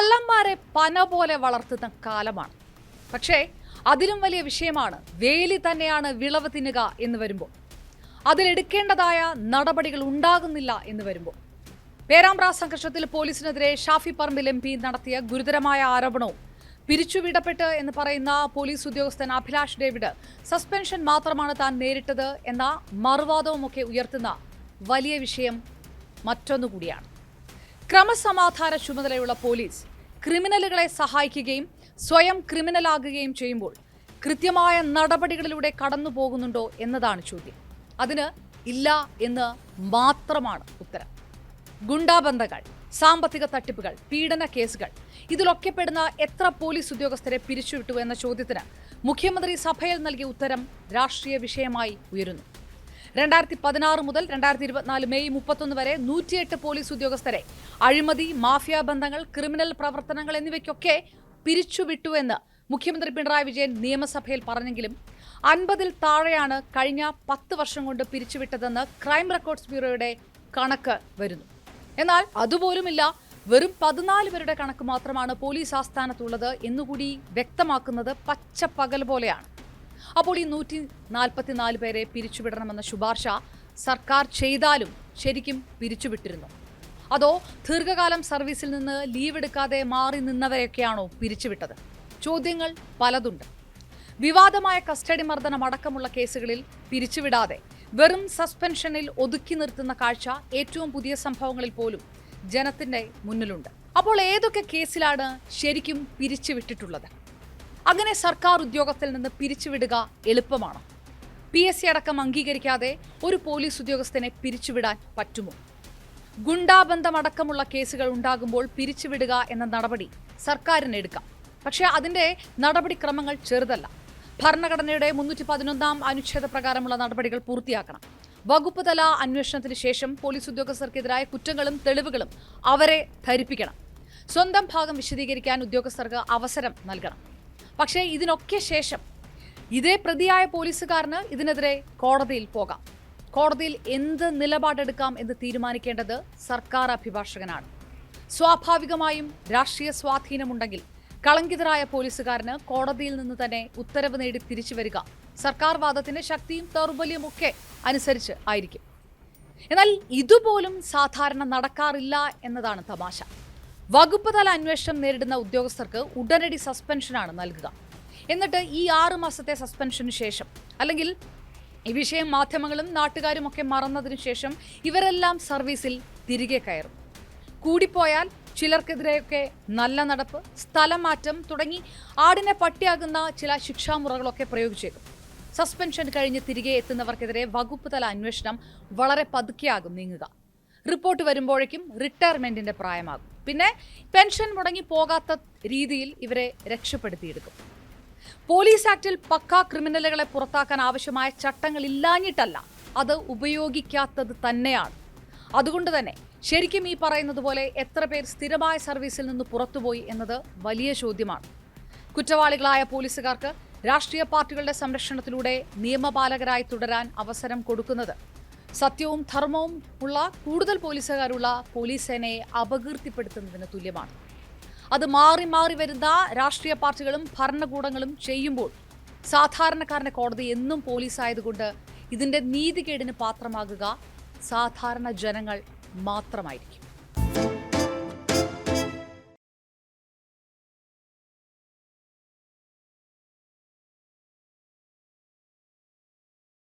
കള്ളന്മാരെ പന പോലെ വളർത്തുന്ന കാലമാണ്. പക്ഷേ അതിലും വലിയ വിഷയമാണ് വേലി തന്നെയാണ് വിളവ് തിന്നുക എന്ന് വരുമ്പോൾ, അതിലെടുക്കേണ്ടതായ നടപടികൾ ഉണ്ടാകുന്നില്ല എന്ന് വരുമ്പോൾ. പേരാമ്പ്ര സംഘർഷത്തിൽ പോലീസിനെതിരെ ഷാഫി പറമ്പിൽ MP നടത്തിയ ഗുരുതരമായ ആരോപണവും പിരിച്ചുവിടപ്പെട്ട് എന്ന് പറയുന്ന പോലീസ് ഉദ്യോഗസ്ഥൻ അഭിലാഷ് ഡേവിഡ് സസ്പെൻഷൻ മാത്രമാണ് താൻ നേരിട്ടത് എന്ന മറുവാദവുമൊക്കെ ഉയർത്തുന്ന വലിയ വിഷയം മറ്റൊന്നുകൂടിയാണ്. ക്രമസമാധാന ചുമതലയുള്ള പോലീസ് ക്രിമിനലുകളെ സഹായിക്കുകയും സ്വയം ക്രിമിനലാകുകയും ചെയ്യുമ്പോൾ കൃത്യമായ നടപടികളിലൂടെ കടന്നു പോകുന്നുണ്ടോ എന്നതാണ് ചോദ്യം. അതിന് ഇല്ല എന്ന് മാത്രമാണ് ഉത്തരം. ഗുണ്ടാബന്ധങ്ങൾ, സാമ്പത്തിക തട്ടിപ്പുകൾ, പീഡന കേസുകൾ, ഇതിലൊക്കെ പെടുന്ന എത്ര പോലീസ് ഉദ്യോഗസ്ഥരെ പിരിച്ചുവിട്ടു എന്ന ചോദ്യത്തിന് മുഖ്യമന്ത്രി സഭയിൽ നൽകിയ ഉത്തരം രാഷ്ട്രീയ വിഷയമായി ഉയരുന്നു. 2016 മുതൽ 2024 മെയ് 31 വരെ 108 പോലീസ് ഉദ്യോഗസ്ഥരെ അഴിമതി, മാഫിയ ബന്ധങ്ങൾ, ക്രിമിനൽ പ്രവർത്തനങ്ങൾ എന്നിവയ്ക്കൊക്കെ പിരിച്ചുവിട്ടു എന്ന് മുഖ്യമന്ത്രി പിണറായി വിജയൻ നിയമസഭയിൽ പറഞ്ഞെങ്കിലും 50-ൽ താഴെയാണ് കഴിഞ്ഞ 10 വർഷം കൊണ്ട് പിരിച്ചുവിട്ടതെന്ന് ക്രൈം റെക്കോർഡ്സ് ബ്യൂറോയുടെ കണക്ക് വരുന്നു. എന്നാൽ അതുപോലുമില്ല, വെറും 14 പേരുടെ കണക്ക് മാത്രമാണ് പോലീസ് ആസ്ഥാനത്തുള്ളത് എന്നുകൂടി വ്യക്തമാക്കുന്നത് പച്ചപ്പകൽ പോലെയാണ്. അപ്പോൾ ഈ 144 പേരെ പിരിച്ചുവിടണമെന്ന ശുപാർശ സർക്കാർ ചെയ്താലും ശരിക്കും പിരിച്ചുവിട്ടിരുന്നു? അതോ ദീർഘകാലം സർവീസിൽ നിന്ന് ലീവ് എടുക്കാതെ മാറി നിന്നവരെയൊക്കെയാണോ പിരിച്ചുവിട്ടത്? ചോദ്യങ്ങൾ പലതുണ്ട്. വിവാദമായ കസ്റ്റഡി മർദ്ദനം അടക്കമുള്ള കേസുകളിൽ പിരിച്ചുവിടാതെ വെറും സസ്പെൻഷനിൽ ഒതുക്കി നിർത്തുന്ന കാഴ്ച ഏറ്റവും പുതിയ സംഭവങ്ങളിൽ പോലും ജനത്തിന്റെ മുന്നിലുണ്ട്. അപ്പോൾ ഏതൊക്കെ കേസിലാണ് ശരിക്കും പിരിച്ചുവിട്ടിട്ടുള്ളത്? അങ്ങനെ സർക്കാർ ഉദ്യോഗത്തിൽ നിന്ന് പിരിച്ചുവിടുക എളുപ്പമാണോ? PSC അടക്കം അംഗീകരിക്കാതെ ഒരു പോലീസ് ഉദ്യോഗസ്ഥനെ പിരിച്ചുവിടാൻ പറ്റുമോ? ഗുണ്ടാബന്ധമടക്കമുള്ള കേസുകൾ ഉണ്ടാകുമ്പോൾ പിരിച്ചുവിടുക എന്ന നടപടി സർക്കാരിന് എടുക്കാം. പക്ഷേ അതിന്റെ നടപടിക്രമങ്ങൾ ചെറുതല്ല. ഭരണഘടനയുടെ 311 അനുച്ഛേദ പ്രകാരമുള്ള നടപടികൾ പൂർത്തിയാക്കണം. വകുപ്പ് തല അന്വേഷണത്തിന് ശേഷം പോലീസ് ഉദ്യോഗസ്ഥർക്കെതിരായ കുറ്റങ്ങളും തെളിവുകളും അവരെ ധരിപ്പിക്കണം. സ്വന്തം ഭാഗം വിശദീകരിക്കാൻ ഉദ്യോഗസ്ഥർക്ക് അവസരം നൽകണം. പക്ഷേ ഇതിനൊക്കെ ശേഷം ഇതേ പ്രതിയായ പോലീസുകാരന് ഇതിനെതിരെ കോടതിയിൽ പോകാം. കോടതിയിൽ എന്ത് നിലപാടെടുക്കാം എന്ന് തീരുമാനിക്കേണ്ടത് സർക്കാർ അഭിഭാഷകനാണ്. സ്വാഭാവികമായും രാഷ്ട്രീയ സ്വാധീനമുണ്ടെങ്കിൽ കളങ്കിതരായ പോലീസുകാരന് കോടതിയിൽ നിന്ന് തന്നെ ഉത്തരവ് നേടി തിരിച്ചു വരിക സർക്കാർ വാദത്തിന്റെ ശക്തിയും ദൗർബല്യമൊക്കെ അനുസരിച്ച് ആയിരിക്കും. എന്നാൽ ഇതുപോലും സാധാരണ നടക്കാറില്ല എന്നതാണ് തമാശ. വകുപ്പ് തല അന്വേഷണം നേരിടുന്ന ഉദ്യോഗസ്ഥർക്ക് ഉടനടി സസ്പെൻഷനാണ് നൽകുക. എന്നിട്ട് ഈ 6 മാസത്തെ സസ്പെൻഷന് ശേഷം, അല്ലെങ്കിൽ ഈ വിഷയം മാധ്യമങ്ങളും നാട്ടുകാരും ഒക്കെ മറന്നതിനു ശേഷം ഇവരെല്ലാം സർവീസിൽ തിരികെ കയറും. കൂടിപ്പോയാൽ ചിലർക്കെതിരെയൊക്കെ നല്ല നടപ്പ്, സ്ഥലം മാറ്റം തുടങ്ങി ആടിനെ പട്ടിയാകുന്ന ചില ശിക്ഷാമുറകളൊക്കെ പ്രയോഗിച്ചേക്കും. സസ്പെൻഷൻ കഴിഞ്ഞ് തിരികെ എത്തുന്നവർക്കെതിരെ വകുപ്പ് തല അന്വേഷണം വളരെ പതുക്കെയാകും നീങ്ങുക. റിപ്പോർട്ട് വരുമ്പോഴേക്കും റിട്ടയർമെന്റിന്റെ പ്രായമാകും. പിന്നെ പെൻഷൻ മുടങ്ങി പോകാത്ത രീതിയിൽ ഇവരെ രക്ഷപ്പെടുത്തിയെടുക്കും. പോലീസ് ആക്ടിൽ പക്കാ ക്രിമിനലുകളെ പുറത്താക്കാൻ ആവശ്യമായ ചട്ടങ്ങൾ ഇല്ലാഞ്ഞിട്ടല്ല, അത് ഉപയോഗിക്കാത്തത് തന്നെയാണ്. അതുകൊണ്ട് തന്നെ ശരിക്കും ഈ പറയുന്നത് പോലെ എത്ര പേർ സ്ഥിരമായ സർവീസിൽ നിന്ന് പുറത്തുപോയി എന്നത് വലിയ ചോദ്യമാണ്. കുറ്റവാളികളായ പോലീസുകാർക്ക് രാഷ്ട്രീയ പാർട്ടികളുടെ സംരക്ഷണത്തിലൂടെ നിയമപാലകരായി തുടരാൻ അവസരം കൊടുക്കുന്നത് സത്യവും ധർമ്മവും ഉള്ള കൂടുതൽ പോലീസുകാരുള്ള പോലീസ് സേനയെ അപകീർത്തിപ്പെടുത്തുന്നതിന് തുല്യമാണ്. അത് മാറി മാറി വരുന്ന രാഷ്ട്രീയ പാർട്ടികളും ഭരണകൂടങ്ങളും ചെയ്യുമ്പോൾ സാധാരണക്കാരന്റെ കോടതി എന്നും പോലീസ് ആയതുകൊണ്ട് ഇതിന്റെ നീതികേടിന് പാത്രമാകുക സാധാരണ ജനങ്ങൾ മാത്രമായിരിക്കും.